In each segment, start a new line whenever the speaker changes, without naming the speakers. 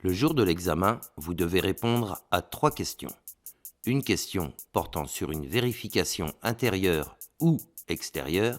Le jour de l'examen, vous devez répondre à 3 questions. Une question portant sur une vérification intérieure ou extérieure,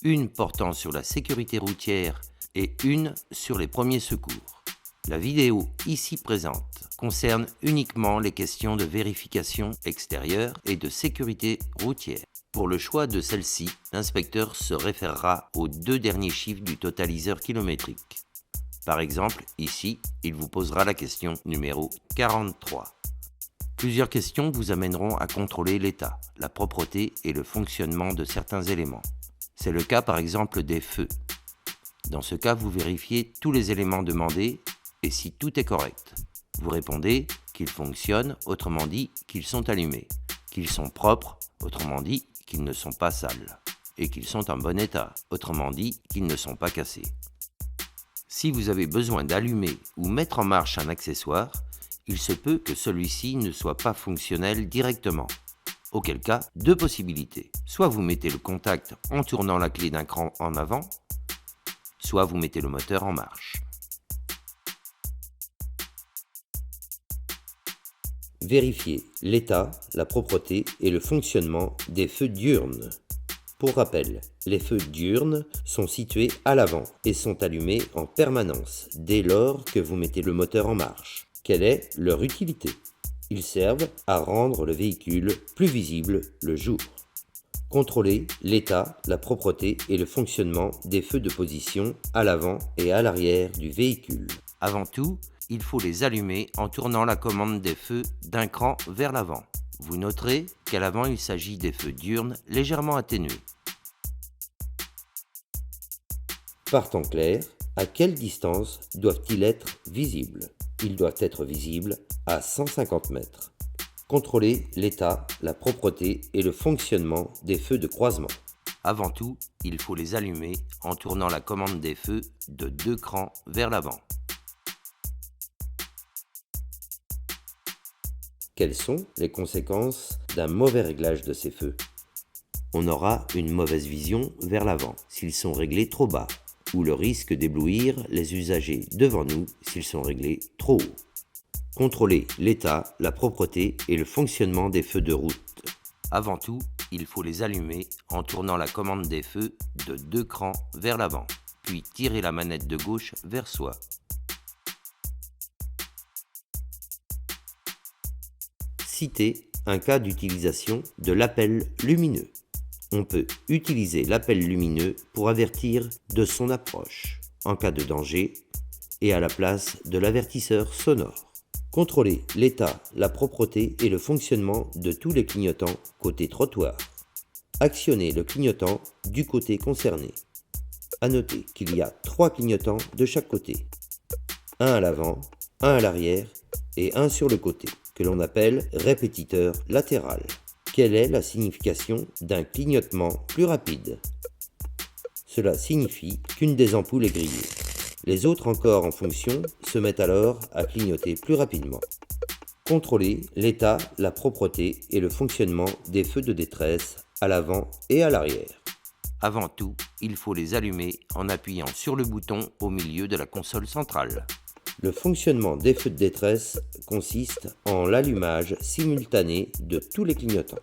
une portant sur la sécurité routière et une sur les premiers secours. La vidéo ici présente concerne uniquement les questions de vérification extérieure et de sécurité routière. Pour le choix de celle-ci, l'inspecteur se référera aux 2 derniers chiffres du totaliseur kilométrique. Par exemple, ici, il vous posera la question numéro 43. Plusieurs questions vous amèneront à contrôler l'état, la propreté et le fonctionnement de certains éléments. C'est le cas par exemple des feux. Dans ce cas, vous vérifiez tous les éléments demandés et si tout est correct. Vous répondez qu'ils fonctionnent, autrement dit qu'ils sont allumés, qu'ils sont propres, autrement dit qu'ils ne sont pas sales, et qu'ils sont en bon état, autrement dit qu'ils ne sont pas cassés. Si vous avez besoin d'allumer ou mettre en marche un accessoire, il se peut que celui-ci ne soit pas fonctionnel directement. Auquel cas, 2 possibilités. Soit vous mettez le contact en tournant la clé d'un cran en avant, soit vous mettez le moteur en marche. Vérifiez l'état, la propreté et le fonctionnement des feux diurnes. Pour rappel, les feux diurnes sont situés à l'avant et sont allumés en permanence dès lors que vous mettez le moteur en marche. Quelle est leur utilité? Ils servent à rendre le véhicule plus visible le jour. Contrôlez l'état, la propreté et le fonctionnement des feux de position à l'avant et à l'arrière du véhicule. Avant tout, il faut les allumer en tournant la commande des feux d'un cran vers l'avant. Vous noterez qu'à l'avant, il s'agit des feux diurnes légèrement atténués. Par temps clair, à quelle distance doivent-ils être visibles? Ils doivent être visibles à 150 mètres. Contrôlez l'état, la propreté et le fonctionnement des feux de croisement. Avant tout, il faut les allumer en tournant la commande des feux de 2 crans vers l'avant. Quelles sont les conséquences d'un mauvais réglage de ces feux? On aura une mauvaise vision vers l'avant s'ils sont réglés trop bas, ou le risque d'éblouir les usagers devant nous s'ils sont réglés trop haut. Contrôlez l'état, la propreté et le fonctionnement des feux de route. Avant tout, il faut les allumer en tournant la commande des feux de 2 crans vers l'avant, puis tirer la manette de gauche vers soi. Citez un cas d'utilisation de l'appel lumineux. On peut utiliser l'appel lumineux pour avertir de son approche, en cas de danger, et à la place de l'avertisseur sonore. Contrôlez l'état, la propreté et le fonctionnement de tous les clignotants côté trottoir. Actionnez le clignotant du côté concerné. À noter qu'il y a 3 clignotants de chaque côté. Un à l'avant, un à l'arrière et un sur le côté, que l'on appelle répétiteur latéral. Quelle est la signification d'un clignotement plus rapide? Cela signifie qu'une des ampoules est grillée. Les autres encore en fonction se mettent alors à clignoter plus rapidement. Contrôlez l'état, la propreté et le fonctionnement des feux de détresse à l'avant et à l'arrière. Avant tout, il faut les allumer en appuyant sur le bouton au milieu de la console centrale. Le fonctionnement des feux de détresse consiste en l'allumage simultané de tous les clignotants.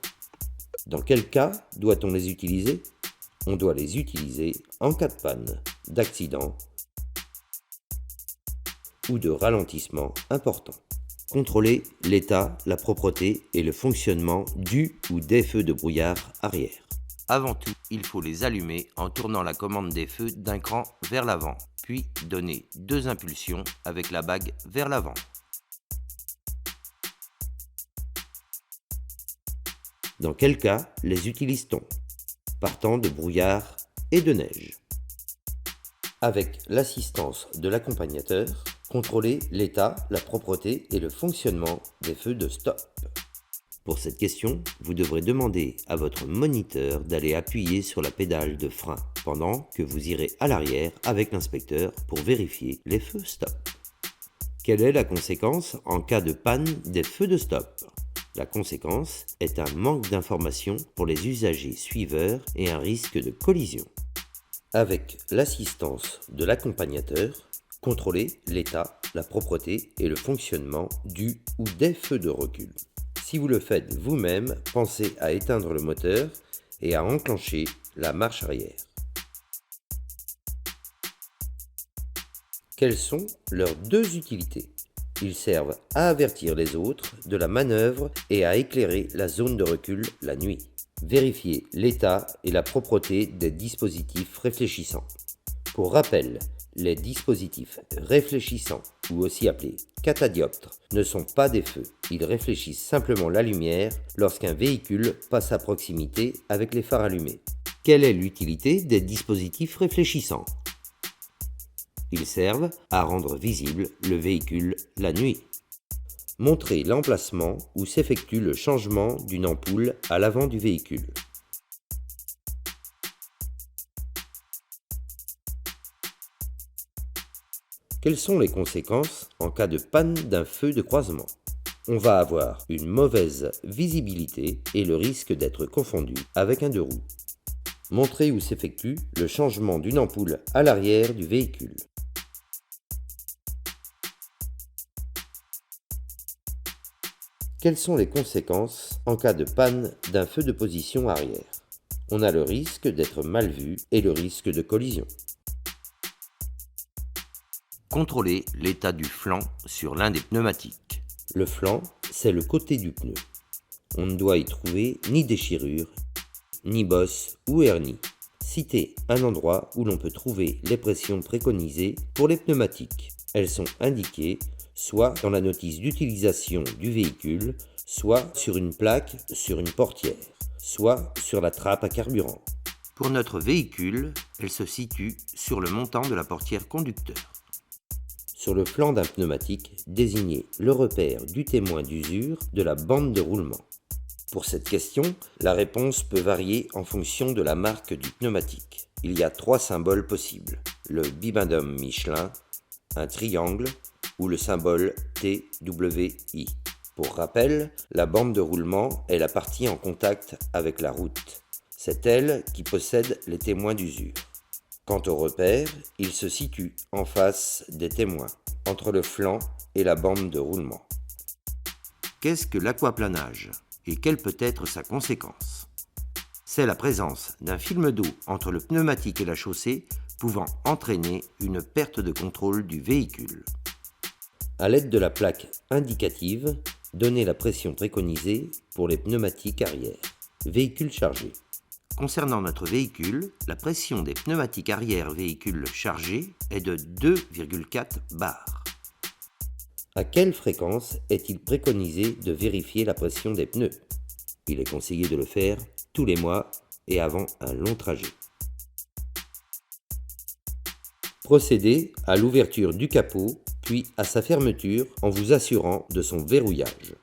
Dans quel cas doit-on les utiliser? On doit les utiliser en cas de panne, d'accident ou de ralentissement important. Contrôlez l'état, la propreté et le fonctionnement du ou des feux de brouillard arrière. Avant tout, il faut les allumer en tournant la commande des feux d'un cran vers l'avant, puis donner 2 impulsions avec la bague vers l'avant. Dans quel cas les utilise-t-on? Partant de brouillard et de neige. Avec l'assistance de l'accompagnateur, contrôlez l'état, la propreté et le fonctionnement des feux de stop. Pour cette question, vous devrez demander à votre moniteur d'aller appuyer sur la pédale de frein pendant que vous irez à l'arrière avec l'inspecteur pour vérifier les feux stop. Quelle est la conséquence en cas de panne des feux de stop? La conséquence est un manque d'information pour les usagers suiveurs et un risque de collision. Avec l'assistance de l'accompagnateur, contrôlez l'état, la propreté et le fonctionnement du ou des feux de recul. Si vous le faites vous-même, pensez à éteindre le moteur et à enclencher la marche arrière. Quelles sont leurs deux utilités? Ils servent à avertir les autres de la manœuvre et à éclairer la zone de recul la nuit. Vérifier l'état et la propreté des dispositifs réfléchissants. Pour rappel, les dispositifs réfléchissants, ou aussi appelés catadioptres, ne sont pas des feux. Ils réfléchissent simplement la lumière lorsqu'un véhicule passe à proximité avec les phares allumés. Quelle est l'utilité des dispositifs réfléchissants? Ils servent à rendre visible le véhicule la nuit. Montrer l'emplacement où s'effectue le changement d'une ampoule à l'avant du véhicule. Quelles sont les conséquences en cas de panne d'un feu de croisement? On va avoir une mauvaise visibilité et le risque d'être confondu avec un deux roues. Montrer où s'effectue le changement d'une ampoule à l'arrière du véhicule. Quelles sont les conséquences en cas de panne d'un feu de position arrière? On a le risque d'être mal vu et le risque de collision. Contrôler l'état du flanc sur l'un des pneumatiques. Le flanc, c'est le côté du pneu. On ne doit y trouver ni déchirure, ni bosse ou hernie. Citez un endroit où l'on peut trouver les pressions préconisées pour les pneumatiques. Elles sont indiquées soit dans la notice d'utilisation du véhicule, soit sur une plaque sur une portière, soit sur la trappe à carburant. Pour notre véhicule, elle se situe sur le montant de la portière conducteur. Sur le flanc d'un pneumatique, désignez le repère du témoin d'usure de la bande de roulement. Pour cette question, la réponse peut varier en fonction de la marque du pneumatique. Il y a 3 symboles possibles: le bibendum Michelin, un triangle ou le symbole TWI. Pour rappel, la bande de roulement est la partie en contact avec la route. C'est elle qui possède les témoins d'usure. Quant au repère, il se situe en face des témoins, entre le flanc et la bande de roulement. Qu'est-ce que l'aquaplanage et quelle peut être sa conséquence? C'est la présence d'un film d'eau entre le pneumatique et la chaussée pouvant entraîner une perte de contrôle du véhicule. À l'aide de la plaque indicative, donnez la pression préconisée pour les pneumatiques arrière. Véhicule chargé. Concernant notre véhicule, la pression des pneumatiques arrière véhicule chargé est de 2,4 bars. À quelle fréquence est-il préconisé de vérifier la pression des pneus? Il est conseillé de le faire tous les mois et avant un long trajet. Procédez à l'ouverture du capot, puis à sa fermeture en vous assurant de son verrouillage.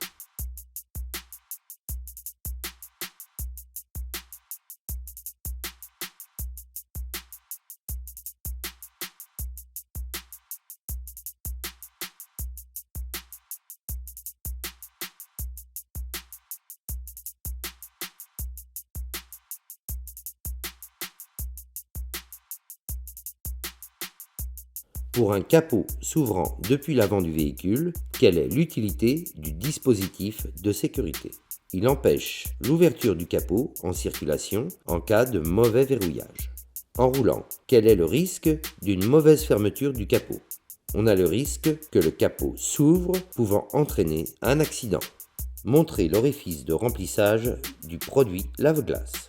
Pour un capot s'ouvrant depuis l'avant du véhicule, quelle est l'utilité du dispositif de sécurité? Il empêche l'ouverture du capot en circulation en cas de mauvais verrouillage. En roulant, quel est le risque d'une mauvaise fermeture du capot? On a le risque que le capot s'ouvre, pouvant entraîner un accident. Montrez l'orifice de remplissage du produit lave-glace.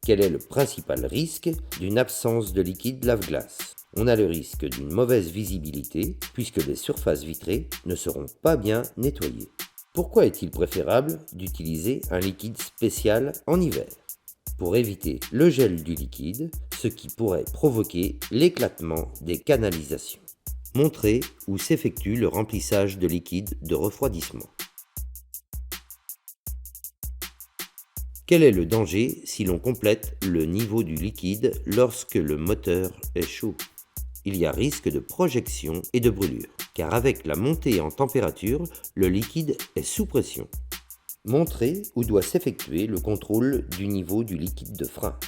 Quel est le principal risque d'une absence de liquide lave-glace? On a le risque d'une mauvaise visibilité puisque les surfaces vitrées ne seront pas bien nettoyées. Pourquoi est-il préférable d'utiliser un liquide spécial en hiver? Pour éviter le gel du liquide, ce qui pourrait provoquer l'éclatement des canalisations. Montrez où s'effectue le remplissage de liquide de refroidissement. Quel est le danger si l'on complète le niveau du liquide lorsque le moteur est chaud? Il y a risque de projection et de brûlure, car avec la montée en température, le liquide est sous pression. Montrez où doit s'effectuer le contrôle du niveau du liquide de frein.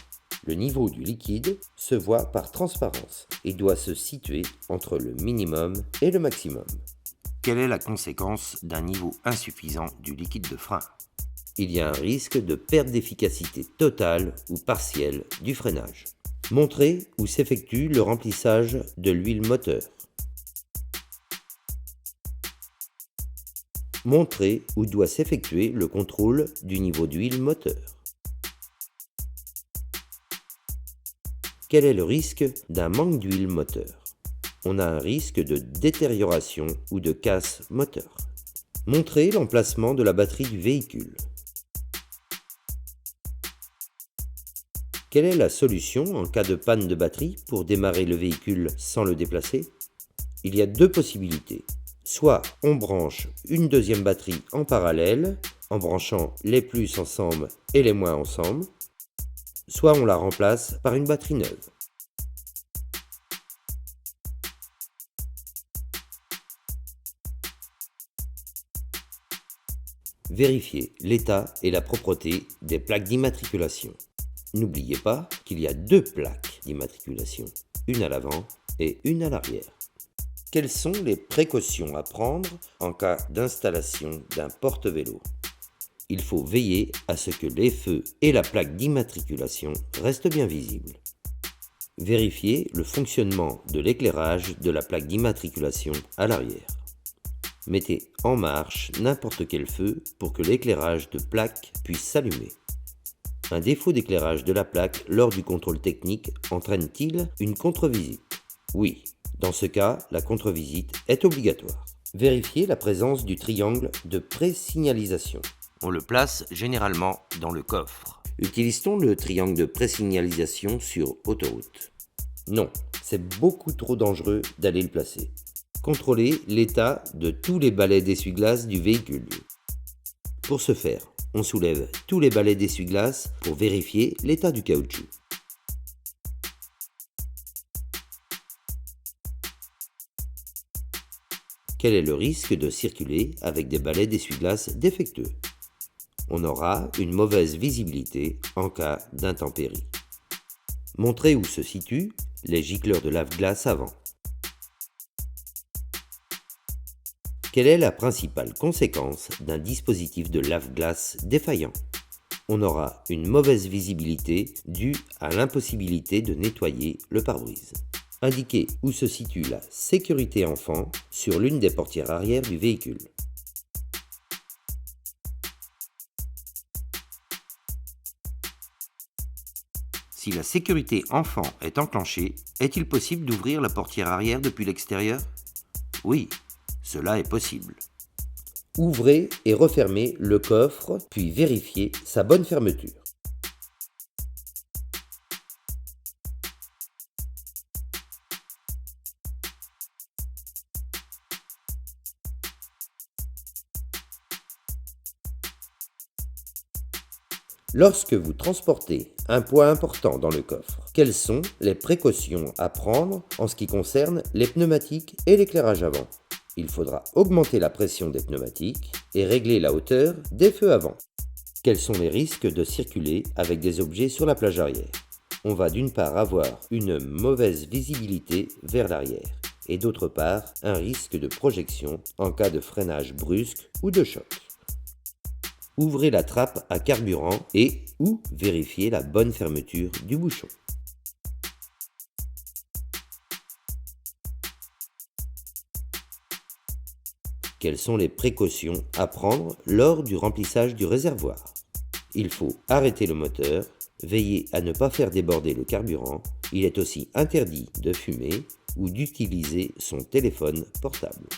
Le niveau du liquide se voit par transparence et doit se situer entre le minimum et le maximum. Quelle est la conséquence d'un niveau insuffisant du liquide de frein? Il y a un risque de perte d'efficacité totale ou partielle du freinage. Montrer où s'effectue le remplissage de l'huile moteur. Montrer où doit s'effectuer le contrôle du niveau d'huile moteur. Quel est le risque d'un manque d'huile moteur? On a un risque de détérioration ou de casse moteur. Montrer l'emplacement de la batterie du véhicule. Quelle est la solution en cas de panne de batterie pour démarrer le véhicule sans le déplacer? Il y a deux possibilités. Soit on branche une deuxième batterie en parallèle, en branchant les plus ensemble et les moins ensemble, soit on la remplace par une batterie neuve. Vérifiez l'état et la propreté des plaques d'immatriculation. N'oubliez pas qu'il y a deux plaques d'immatriculation, une à l'avant et une à l'arrière. Quelles sont les précautions à prendre en cas d'installation d'un porte-vélo? Il faut veiller à ce que les feux et la plaque d'immatriculation restent bien visibles. Vérifiez le fonctionnement de l'éclairage de la plaque d'immatriculation à l'arrière. Mettez en marche n'importe quel feu pour que l'éclairage de plaque puisse s'allumer. Un défaut d'éclairage de la plaque lors du contrôle technique entraîne-t-il une contre-visite? Oui, dans ce cas, la contre-visite est obligatoire. Vérifiez la présence du triangle de présignalisation. On le place généralement dans le coffre. Utilise-t-on le triangle de présignalisation sur autoroute? Non, c'est beaucoup trop dangereux d'aller le placer. Contrôlez l'état de tous les balais d'essuie-glace du véhicule. Pour ce faire, on soulève tous les balais d'essuie-glace pour vérifier l'état du caoutchouc. Quel est le risque de circuler avec des balais d'essuie-glace défectueux? On aura une mauvaise visibilité en cas d'intempérie. Montrez où se situent les gicleurs de lave-glace avant. Quelle est la principale conséquence d'un dispositif de lave-glace défaillant? On aura une mauvaise visibilité due à l'impossibilité de nettoyer le pare-brise. Indiquez où se situe la sécurité enfant sur l'une des portières arrière du véhicule. Si la sécurité enfant est enclenchée, est-il possible d'ouvrir la portière arrière depuis l'extérieur? Oui, cela est possible. Ouvrez et refermez le coffre, puis vérifiez sa bonne fermeture. Lorsque vous transportez un poids important dans le coffre, quelles sont les précautions à prendre en ce qui concerne les pneumatiques et l'éclairage avant? Il faudra augmenter la pression des pneumatiques et régler la hauteur des feux avant. Quels sont les risques de circuler avec des objets sur la plage arrière? On va d'une part avoir une mauvaise visibilité vers l'arrière et d'autre part un risque de projection en cas de freinage brusque ou de choc. Ouvrez la trappe à carburant et ou vérifiez la bonne fermeture du bouchon. Quelles sont les précautions à prendre lors du remplissage du réservoir? Il faut arrêter le moteur, veiller à ne pas faire déborder le carburant. Il est aussi interdit de fumer ou d'utiliser son téléphone portable.